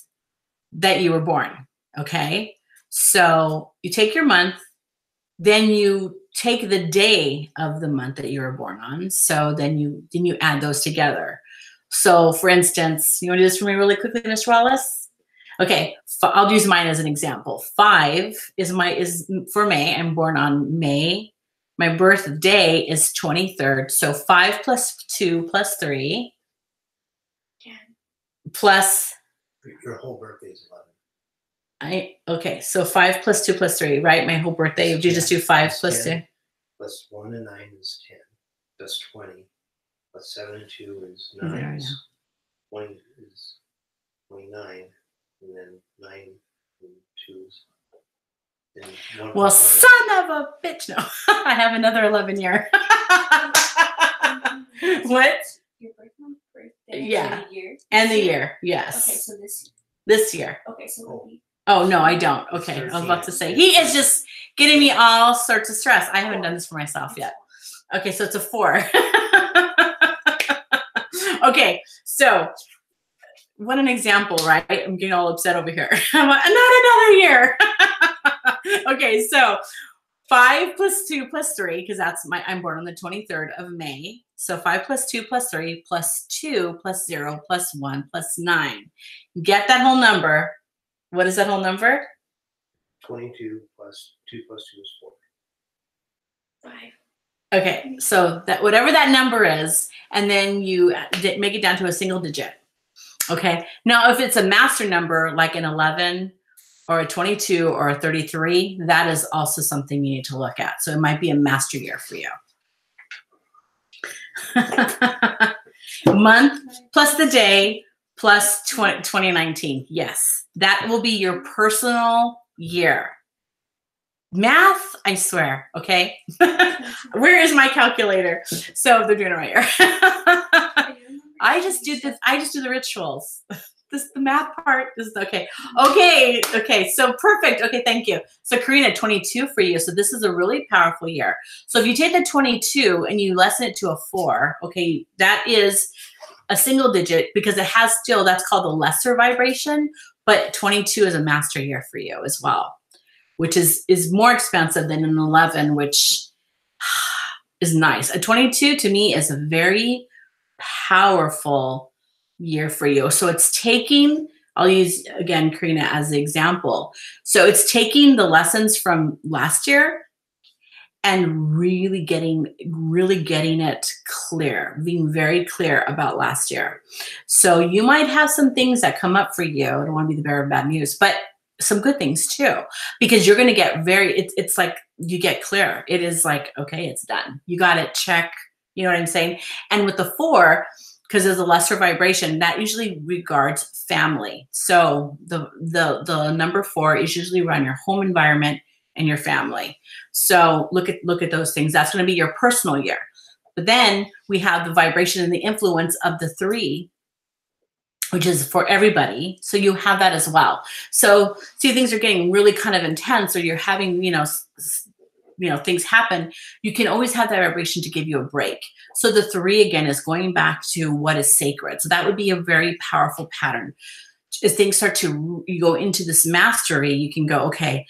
that you were born, okay? So you take your month, then you take the day of the month that you were born on. So then you add those together. So for instance, you want to do this for me really quickly, Ms. Wallace? Okay, I'll use mine as an example. 5 is for May. I'm born on May. My birthday is 23rd. So 5 plus 2 plus 3. 10. Plus. Your whole birthday is 11. Okay, so 5 plus 2 plus 3, right? My whole birthday. Would you just do 5 plus 2? Plus 1 and 9 is 10. That's 20. Plus 7 and 2 is 9. There we go. 20 is 29. And then 9 and 2 is. Well, son of a bitch. No, I have another 11 year. What? Your birthday? Yeah. And the year? And the year, yes. Okay, so this year. This year. Okay, so it'll be Oh, no, I don't. Okay. I was about to say, he is just getting me all sorts of stress. I haven't done this for myself yet. Okay, so it's a 4. Okay, so what an example, right? I'm getting all upset over here. I'm like, not another year. Okay, so 5 plus 2 plus 3, because I'm born on the 23rd of May. So 5 plus 2 plus 3 plus 2 plus 0 plus 1 plus 9. Get that whole number. What is that whole number? 22 plus 2 plus 2 is 4. 5. Okay, so that whatever that number is, and then you make it down to a single digit. Okay, now if it's a master number like an 11 or a 22 or a 33, that is also something you need to look at. So it might be a master year for you. Month plus the day plus 2019. Yes, that will be your personal year. Math, I swear, okay? Where is my calculator? So they're doing it right here. I just do the rituals. The math part is okay. Okay, so perfect. Okay, thank you. So Karina, 22 for you. So this is a really powerful year. So if you take the 22 and you lessen it to a 4, okay, that is a single digit because it has still, that's called the lesser vibration, but 22 is a master year for you as well, which is more expensive than an 11, which is nice. A 22 to me is a very powerful year for you. So it's taking, I'll use again Karina as the example. So it's taking the lessons from last year and really getting it clear, being very clear about last year. So you might have some things that come up for you. I don't want to be the bearer of bad news, but some good things too, because you're going to get it's like you get clear. It is like, okay, it's done. You got it, check. You know what I'm saying? And with the 4, because there's a lesser vibration, that usually regards family. So the number 4 is usually around your home environment and your family. So look at those things. That's going to be your personal year. But then we have the vibration and the influence of the 3, which is for everybody. So you have that as well. So see, things are getting really kind of intense, or you're having, things happen. You can always have that vibration to give you a break. So the 3 again is going back to what is sacred. So that would be a very powerful pattern. As things start to, you go into this mastery, you can go, okay,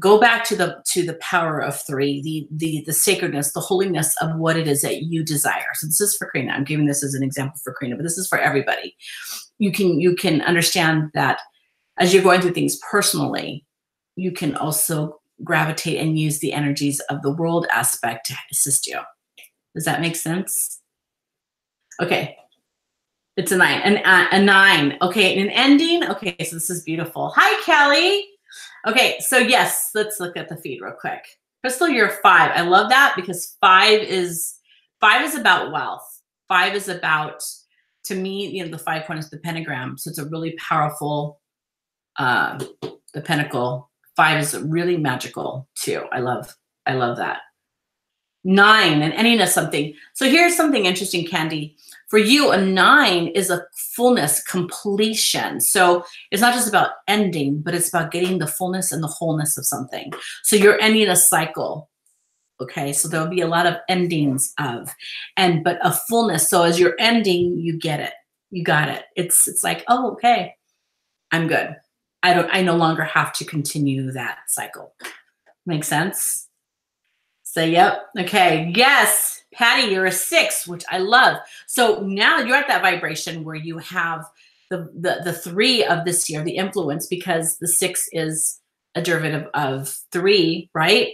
go back to the power of 3, the sacredness, the holiness of what it is that you desire. So this is for Karina. I'm giving this as an example for Karina, but this is for everybody. You can understand that as you're going through things personally, you can also gravitate and use the energies of the world aspect to assist you. Does that make sense? Okay. It's a 9. A 9. Okay, an ending. Okay, so this is beautiful. Hi, Kelly. Okay, so yes, let's look at the feed real quick. Crystal, you're 5. I love that because 5 is about wealth. 5 is about, to me, the 5 point is the pentagram. So it's a really powerful, the pentacle. 5 is really magical too. I love that. 9, an ending of something. So here's something interesting, Candy. For you, a 9 is a fullness, completion. So it's not just about ending, but it's about getting the fullness and the wholeness of something. So you're ending a cycle. Okay, so there'll be a lot of endings but a fullness. So as you're ending, you get it. You got it. It's like, oh, okay, I'm good. I no longer have to continue that cycle. Make sense? So, yep. Okay. Yes. Patty, you're a 6, which I love. So now you're at that vibration where you have the 3 of this year, the influence, because the 6 is a derivative of 3, right?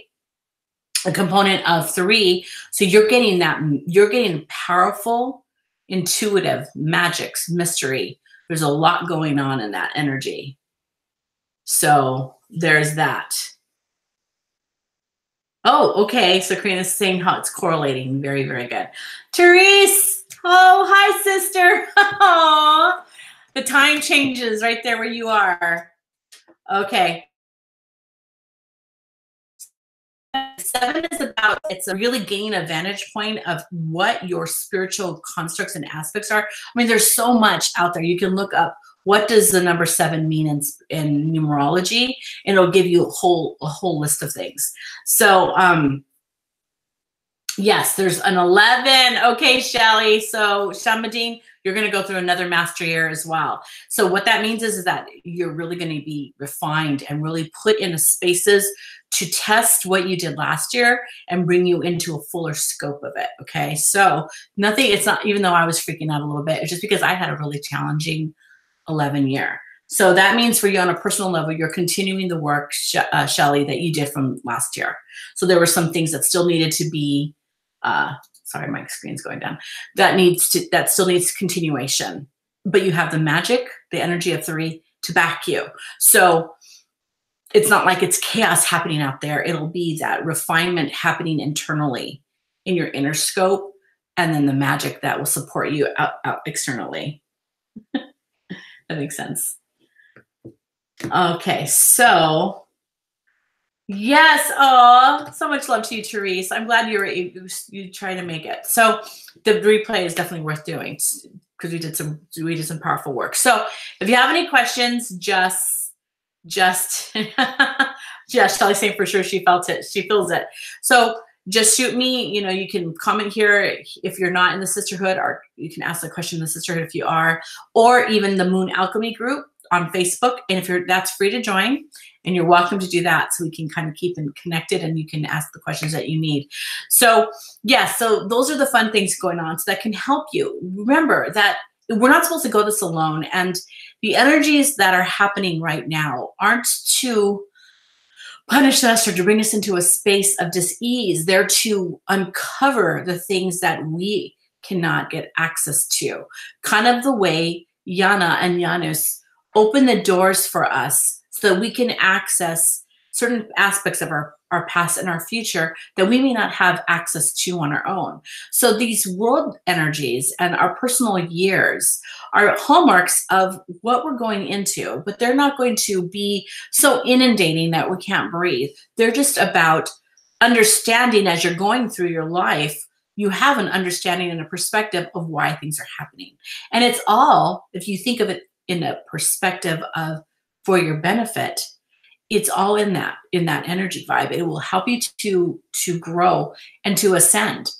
A component of 3. So you're getting powerful, intuitive, magics, mystery. There's a lot going on in that energy. So there's that. Oh, okay. So Karina's saying how it's correlating. Very, very good. Therese. Oh, hi, sister. Aww. The time changes right there where you are. Okay. 7 is about, it's a really gaining a vantage point of what your spiritual constructs and aspects are. I mean, there's so much out there. You can look up what does the number 7 mean in numerology? And it'll give you a whole list of things. So yes, there's an 11. Okay, Shelly. So Shamadine, you're going to go through another master year as well. So what that means is that you're really going to be refined and really put in spaces to test what you did last year and bring you into a fuller scope of it. Okay. So nothing, it's not, even though I was freaking out a little bit, it's just because I had a really challenging 11 year. So that means for you on a personal level, you're continuing the work, Shelly, that you did from last year. So there were some things that still needed to be, sorry, my screen's going down. That still needs continuation, but you have the magic, the energy of 3 to back you. So it's not like it's chaos happening out there. It'll be that refinement happening internally in your inner scope, and then the magic that will support you out externally. That makes sense. Okay, so yes, oh, so much love to you, Therese. I'm glad you tried to make it. So the replay is definitely worth doing because we did some powerful work. So if you have any questions, just Shelly saying for sure she felt it. She feels it. So just shoot me. You know, you can comment here if you're not in the sisterhood, or you can ask the question in the sisterhood if you are, or even the Moon Alchemy group on Facebook. And if that's free to join, and you're welcome to do that, so we can kind of keep them connected and you can ask the questions that you need. So yeah, so those are the fun things going on, so that can help you. Remember that we're not supposed to go this alone, and the energies that are happening right now aren't to punish us or to bring us into a space of dis-ease. They're to uncover the things that we cannot get access to. Kind of the way Yana and Janus open the doors for us so that we can access certain aspects of our past and our future that we may not have access to on our own. So these world energies and our personal years are hallmarks of what we're going into, but they're not going to be so inundating that we can't breathe. They're just about understanding as you're going through your life, you have an understanding and a perspective of why things are happening. And it's all, if you think of it in a perspective of for your benefit, it's all in that energy vibe. It will help you to grow and to ascend.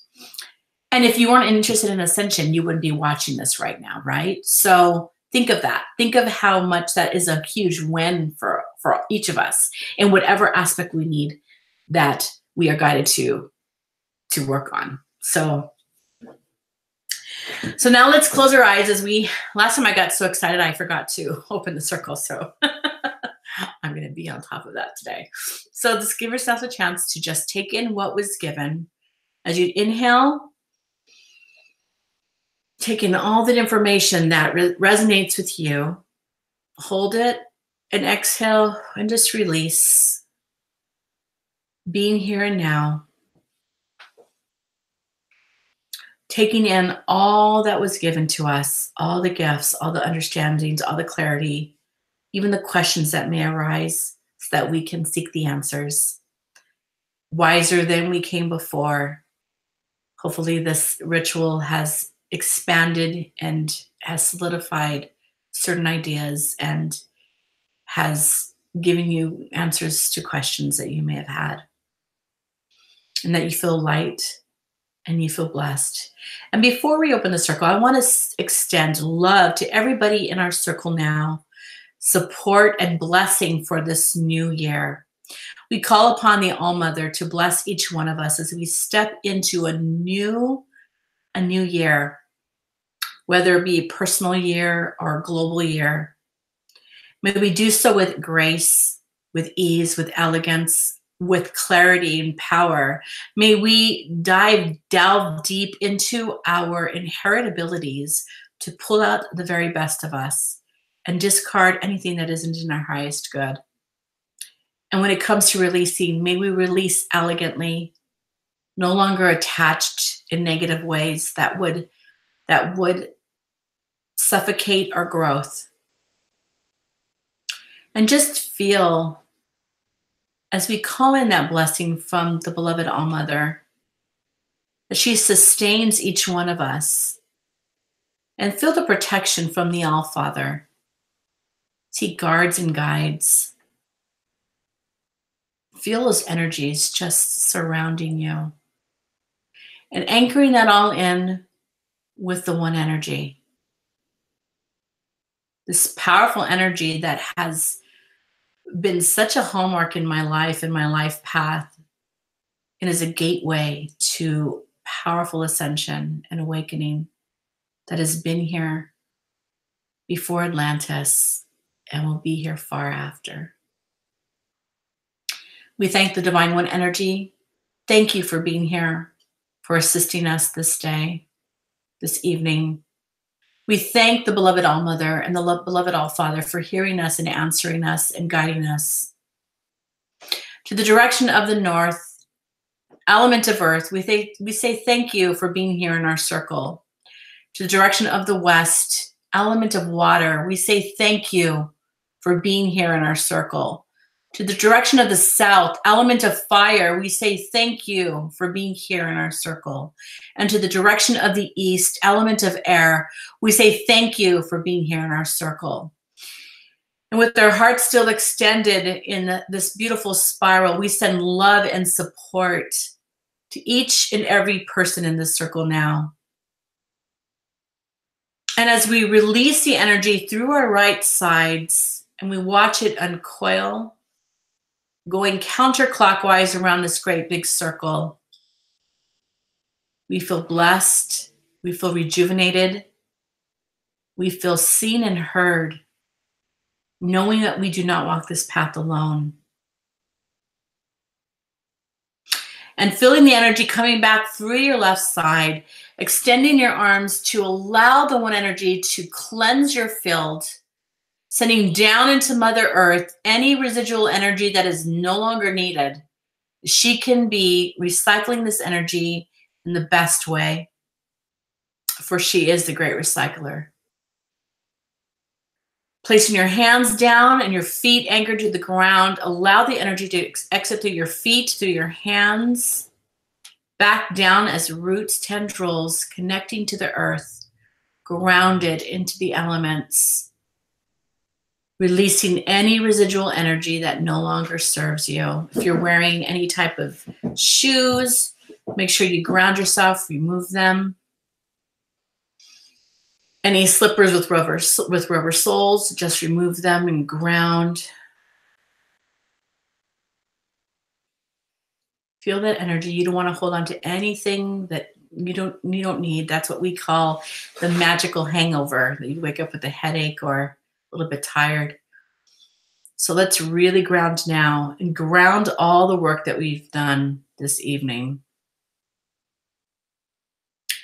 And if you weren't interested in ascension, you wouldn't be watching this right now, right? So think of that. Think of how much that is a huge win for each of us in whatever aspect we need that we are guided to work on. So now let's close our eyes last time I got so excited, I forgot to open the circle. So I'm going to be on top of that today. So just give yourself a chance to just take in what was given. As you inhale, take in all the information that resonates with you. Hold it and exhale and just release. Being here and now. Taking in all that was given to us, all the gifts, all the understandings, all the clarity, even the questions that may arise, so that we can seek the answers. Wiser than we came before. Hopefully this ritual has expanded and has solidified certain ideas and has given you answers to questions that you may have had. And that you feel light and you feel blessed. And before we open the circle, I want to extend love to everybody in our circle now. Support and blessing for this new year. We call upon the All-Mother to bless each one of us as we step into a new year, whether it be a personal year or a global year. May we do so with grace, with ease, with elegance, with clarity and power. May we delve deep into our inherent abilities to pull out the very best of us and discard anything that isn't in our highest good. And when it comes to releasing, may we release elegantly, no longer attached in negative ways that would suffocate our growth. And just feel, as we call in that blessing from the beloved All-Mother, that she sustains each one of us. And feel the protection from the All-Father. See guards and guides. Feel those energies just surrounding you. And anchoring that all in with the one energy. This powerful energy that has been such a hallmark in my life path, and is a gateway to powerful ascension and awakening that has been here before Atlantis and will be here far after. We thank the Divine One Energy. Thank you for being here, for assisting us this day, this evening. We thank the beloved All-Mother and the beloved All-Father for hearing us and answering us and guiding us. To the direction of the north, element of earth, we say thank you for being here in our circle. To the direction of the west, element of water, we say thank you for being here in our circle. To the direction of the south, element of fire, we say thank you for being here in our circle. And to the direction of the east, element of air, we say thank you for being here in our circle. And with our hearts still extended in this beautiful spiral, we send love and support to each and every person in this circle now. And as we release the energy through our right sides and we watch it uncoil, going counterclockwise around this great big circle, we feel blessed, we feel rejuvenated, we feel seen and heard, knowing that we do not walk this path alone. And feeling the energy coming back through your left side, extending your arms to allow the one energy to cleanse your field, sending down into Mother Earth any residual energy that is no longer needed. She can be recycling this energy in the best way, for she is the great recycler. Placing your hands down and your feet anchored to the ground, allow the energy to exit through your feet, through your hands, back down as roots, tendrils, connecting to the earth, grounded into the elements, releasing any residual energy that no longer serves you. If you're wearing any type of shoes, make sure you ground yourself, remove them. Any slippers with rubber soles, just remove them and ground. Feel that energy. You don't want to hold on to anything that you don't need. That's what we call the magical hangover, that you wake up with a headache or a little bit tired. So let's really ground now and ground all the work that we've done this evening.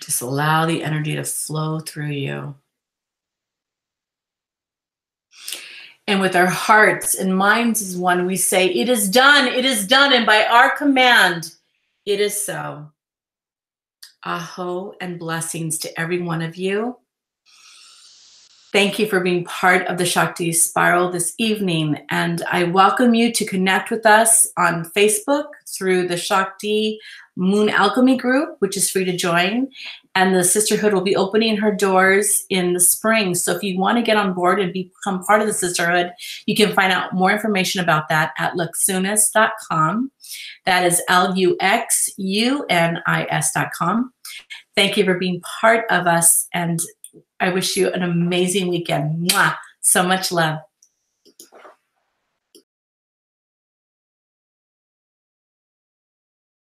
Just allow the energy to flow through you. And with our hearts and minds as one, we say, it is done, and by our command, it is so. Aho and blessings to every one of you. Thank you for being part of the Shakti Spiral this evening, and I welcome you to connect with us on Facebook through the Shakti Moon Alchemy group, which is free to join, and the sisterhood will be opening her doors in the spring. So if you want to get on board and become part of the sisterhood, you can find out more information about that at luxunis.com. That is luxunis.com. Thank you for being part of us, and I wish you an amazing weekend. Mwah! So much love.